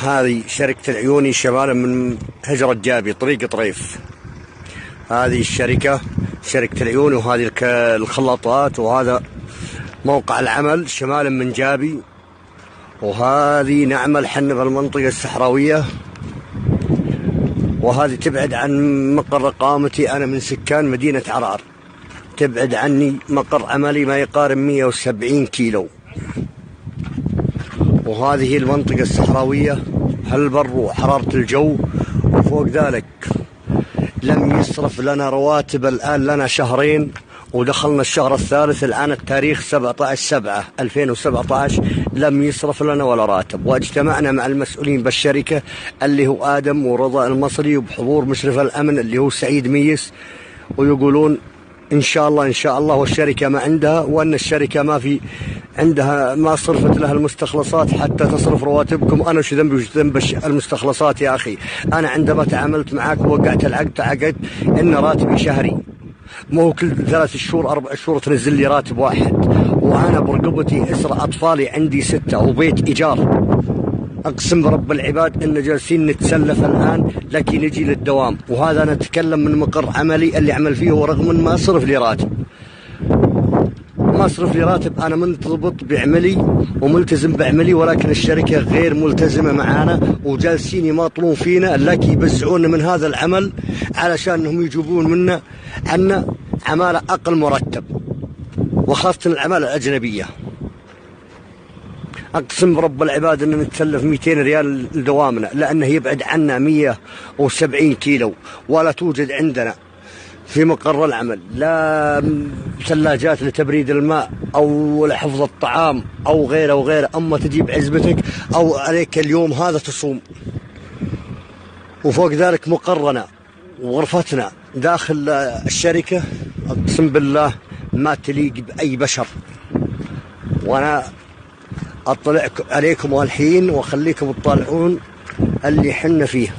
هذه شركة العيوني شمالا من هجرة جابي طريق طريف. هذه الشركة شركة العيوني، وهذه الخلاطات، وهذا موقع العمل شمالا من جابي. وهذه نعمل حنا في المنطقة الصحراوية، وهذه تبعد عن مقر إقامتي. أنا من سكان مدينة عرعر، تبعد عني مقر عملي ما يقارب 170 كيلو. وهذه المنطقة الصحراوية، هالبر وحرارة الجو. وفوق ذلك لم يصرف لنا رواتب الآن لنا شهرين، ودخلنا الشهر الثالث الآن التاريخ 17/7/2017، لم يصرف لنا ولا راتب. واجتمعنا مع المسؤولين بالشركة اللي هو آدم ورضا المصري، وبحضور مشرف الأمن اللي هو سعيد ميس، ويقولون إن شاء الله والشركة ما عندها، وأن الشركة ما في عندها، ما صرفت لها المستخلصات حتى تصرف رواتبكم. أنا وش ذنبي وش ذنب المستخلصات يا أخي؟ أنا عندما تعاملت معاك ووقعت العقد عقدت إن راتبي شهري، مو كل 3 شهور 4 شهور تنزل لي راتب واحد، وأنا برقبتي إسر أطفالي عندي 6 وبيت إيجار. أقسم برب العباد إن جالسين نتسلف الآن لكي نجي للدوام. وهذا أنا أتكلم من مقر عملي اللي عمل فيه، ورغم ما صرف لي راتب، أنا منضبط بعملي وملتزم بعملي، ولكن الشركة غير ملتزمة معانا، وجالسين يماطلون فينا لكي يبزعون من هذا العمل علشان أنهم يجيبون عنا عمالة أقل مرتب، وخاصة العمالة الأجنبية. أقسم برب العباد أن نتسلف 200 ريال لدوامنا، لأنه يبعد عنا 170 كيلو، ولا توجد عندنا في مقر العمل لا ثلاجات لتبريد الماء أو لحفظ الطعام أو غيره. أما تجيب عزبتك أو عليك اليوم هذا تصوم. وفوق ذلك مقرنا وغرفتنا داخل الشركة أقسم بالله ما تليق بأي بشر. وأنا أطلع عليكم الحين وأخليكم تطالعون اللي حنا فيه.